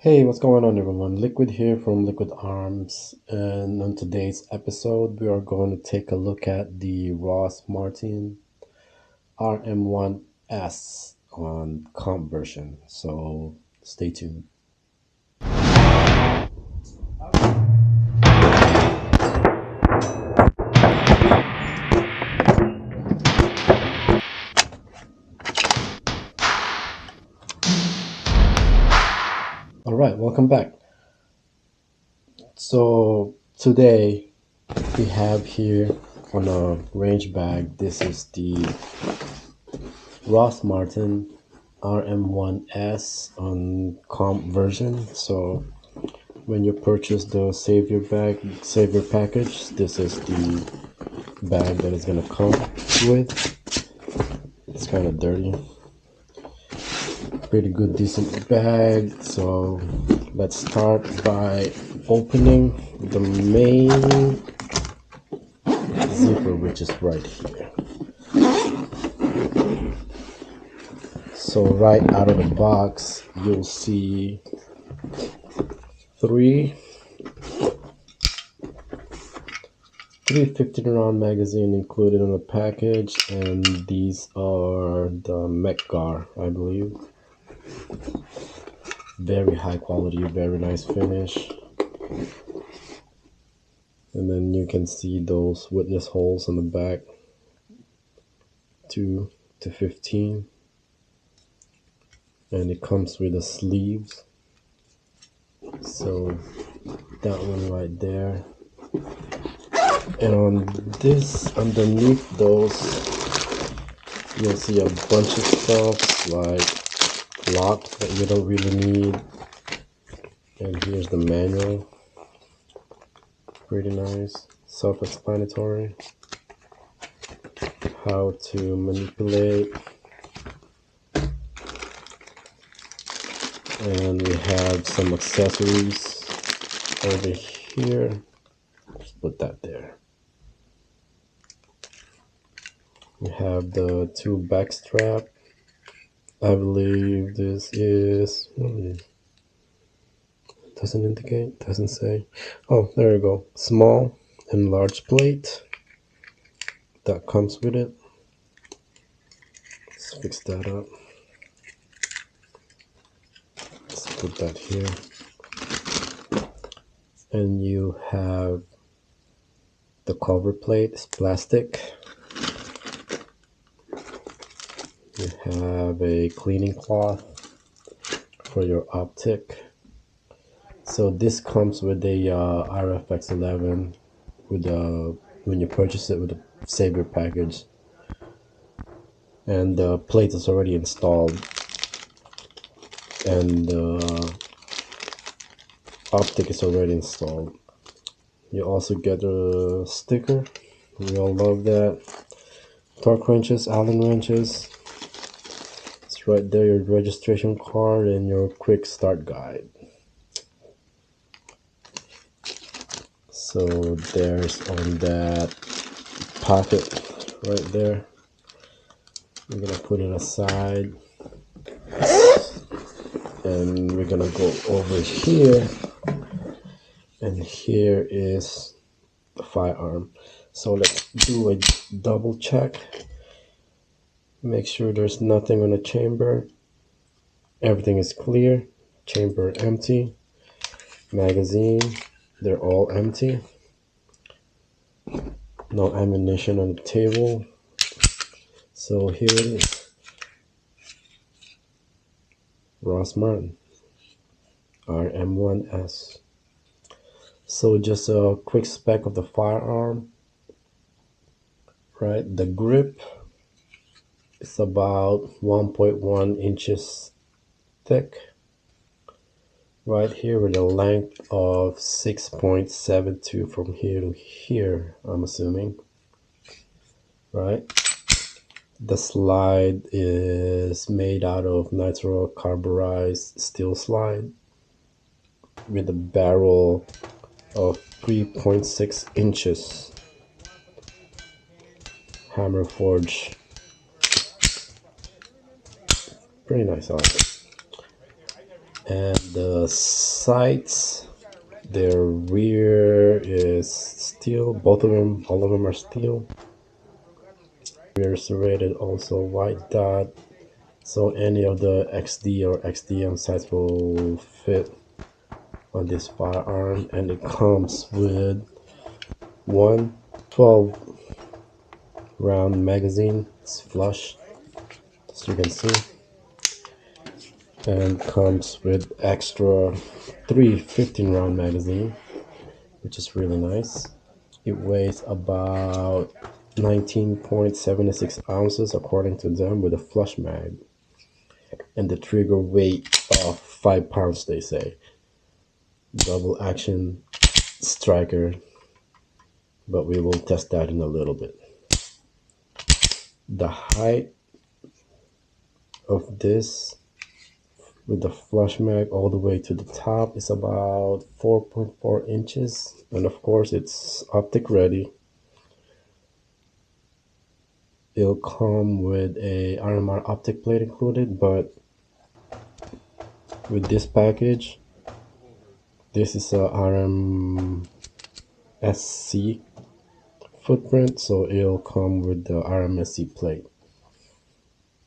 Hey, what's going on, everyone? Liquid here from Liquid Arms, and on today's episode, we are going to take a look at the Rost Martin RM1S on comp version. So stay tuned. All right, welcome back. So today we have here on a range bag. This is the Rost Martin RM1S on comp version. So when you purchase the Savior package, this is the bag that is gonna come with. It's kind of dirty. Pretty good, decent bag. So let's start by opening the main zipper, which is right here. So right out of the box, you'll see three 315 round magazine included in the package, and these are the Mekgar, I believe. Very high quality, very nice finish. And then you can see those witness holes on the back, 2 to 15. And it comes with the sleeves. So that one right there. And on this, underneath those, you'll see a bunch of stuff like locks that you don't really need. And here's the manual. Pretty nice, self-explanatory. How to manipulate. And we have some accessories over here. Just put that there. We have the two back strap. I believe this is, doesn't indicate, doesn't say. Oh, there you go. Small and large plate that comes with it. Let's fix that up. Let's put that here. And you have the cover plate. It's plastic. You have a cleaning cloth for your optic. So this comes with a RFX 11 with when you purchase it with the Savior package, and the plate is already installed, and the optic is already installed. You also get a sticker. We all love that. Torque wrenches, Allen wrenches. It's right there, your registration card and your quick start guide. So there's on that pocket right there. We're gonna put it aside, and we're gonna go over here, and here is the firearm. So let's do a double check. Make sure there's nothing on the chamber. Everything is clear. Chamber empty. Magazine, they're all empty. No ammunition on the table. So here it is. Rost Martin RM1S. So just a quick spec of the firearm. Right, the grip is about 1.1 inches thick. Right here with a length of 6.72 from here to here, I'm assuming. Right. The slide is made out of nitro-carburized steel slide with a barrel of 3.6 inches hammer forge. Pretty nice, I like it. And the sights, their rear is steel. Both of them, all of them are steel. Rear serrated, also white dot. So any of the XD or XDM sights will fit on this firearm, and it comes with one 12 round magazine. It's flush, as you can see, and comes with extra 3 15 round magazine, which is really nice. It weighs about 19.76 ounces according to them, with a flush mag, and the trigger weight of 5 pounds, they say. Double action striker, but we will test that in a little bit. The height of this with the flush mag all the way to the top is about 4.4 inches, and of course it's optic ready. It'll come with a RMR optic plate included, but with this package, this is a RMSC footprint, so it'll come with the RMSC plate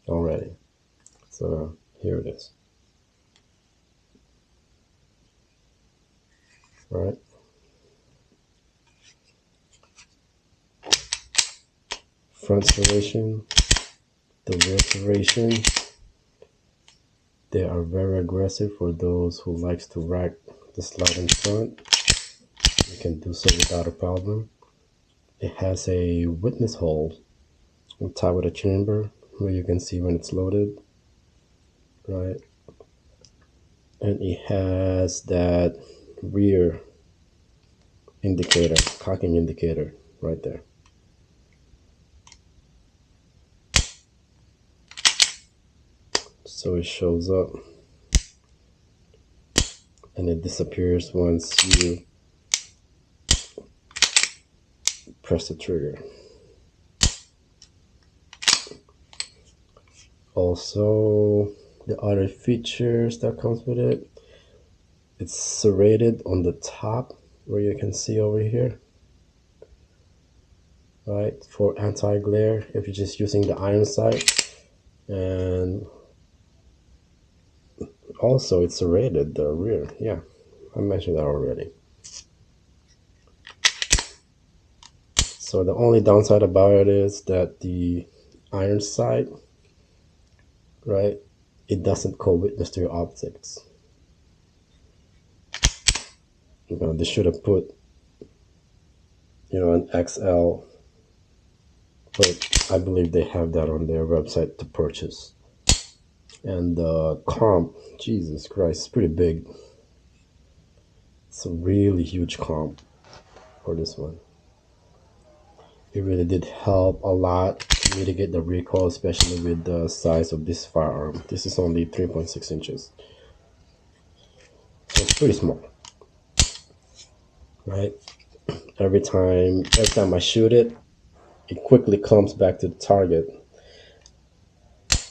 already. So here it is. All right. Front serration, the rear serration. They are very aggressive for those who likes to rack the slide in front. You can do so without a problem. It has a witness hole on top of the chamber where you can see when it's loaded, right? And it has that rear indicator, cocking indicator right there. So it shows up and it disappears once you press the trigger. Also, the other features that comes with it, it's serrated on the top where you can see over here, right, for anti-glare if you're just using the iron sight. And also it's serrated the rear. Yeah, I mentioned that already. So the only downside about it is that the iron sight, right, it doesn't co-witness to your optics. You know, they should have put, you know, an XL, but I believe they have that on their website to purchase. And the comp, Jesus Christ, it's pretty big. It's a really huge comp for this one. It really did help a lot to mitigate the recoil, especially with the size of this firearm. This is only 3.6 inches. So it's pretty small, right? Every time I shoot it, it quickly comes back to the target,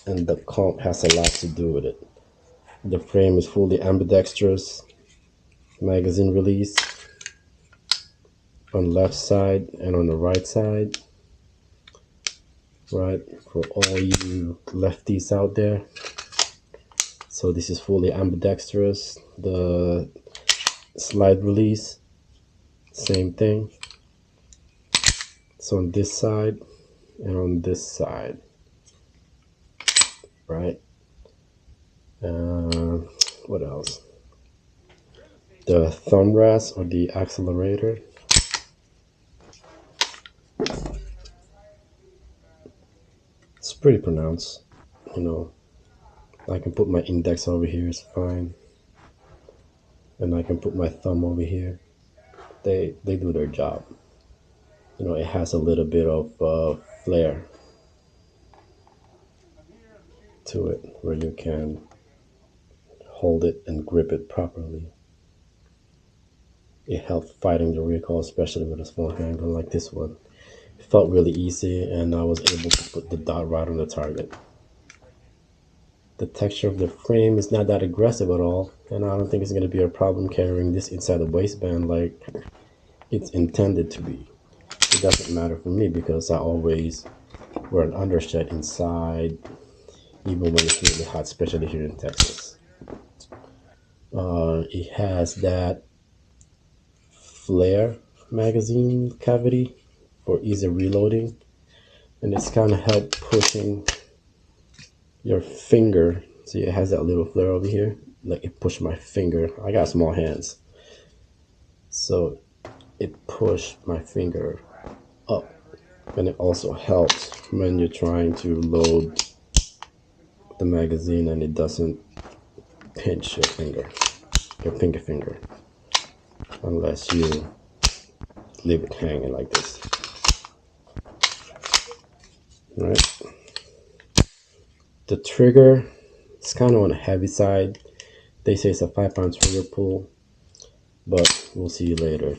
and the comp has a lot to do with it. The frame is fully ambidextrous, magazine release on left side and on the right side, right, for all you lefties out there. So this is fully ambidextrous. The slide release, same thing. So on this side and on this side, right? What else? The thumb rest or the accelerator. It's pretty pronounced, you know. I can put my index over here, it's fine. And I can put my thumb over here. They do their job. You know, it has a little bit of flair to it where you can hold it and grip it properly. It helped fighting the recoil, especially with a small handgun like this one. It felt really easy, and I was able to put the dot right on the target. The texture of the frame is not that aggressive at all, and I don't think it's going to be a problem carrying this inside the waistband like it's intended to be. It doesn't matter for me because I always wear an undershirt inside, even when it's really hot, especially here in Texas. It has that flare magazine cavity for easy reloading, and it's kind of help pushing your finger. See, it has that little flare over here, like it pushed my finger. I got small hands, so it pushed my finger up, and it also helps when you're trying to load the magazine and it doesn't pinch your finger, your pinky finger, unless you leave it hanging like this. Right? The trigger, it's kind of on the heavy side. They say it's a 5-pound trigger pull, but we'll see later.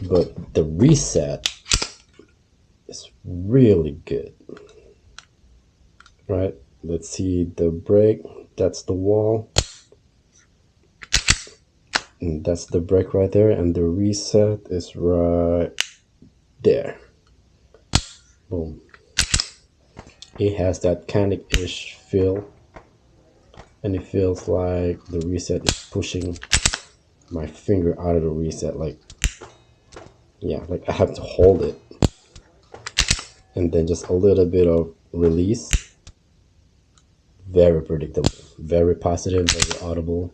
But the reset is really good. Right? Let's see the brake. That's the wall. And that's the brake right there. And the reset is right there. Boom. It has that canic-ish feel. And it feels like the reset is pushing my finger out of the reset. Like, yeah, like I have to hold it. And then just a little bit of release. Very predictable, very positive, very audible.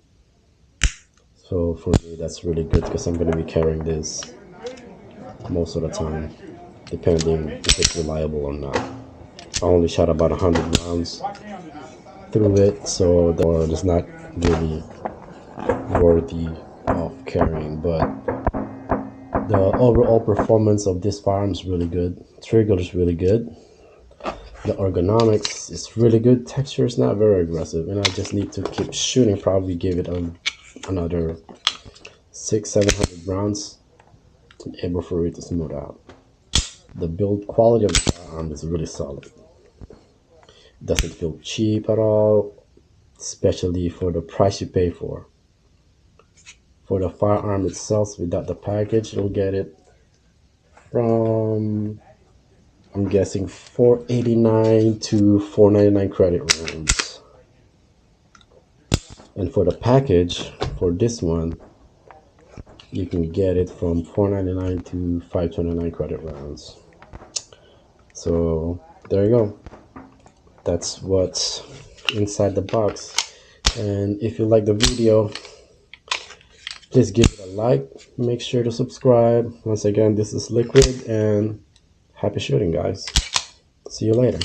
So for me, that's really good because I'm going to be carrying this most of the time, depending if it's reliable or not. I only shot about 100 rounds through it, so it's not really worthy of carrying. But the overall performance of this firearm is really good. Trigger is really good. The ergonomics is really good. Texture is not very aggressive, and I just need to keep shooting. Probably give it another 600-700 rounds, able for it to smooth out. The build quality of the firearm is really solid. Doesn't feel cheap at all, especially for the price you pay for. For the firearm itself, without the package, you'll get it from, I'm guessing, $489 to $499 credit rounds. And for the package, for this one, you can get it from $499 to $529 credit rounds. So there you go. That's what's inside the box. And if you like the video, please give it a like. Make sure to subscribe. Once again, this is Liquid, and happy shooting, guys. See you later.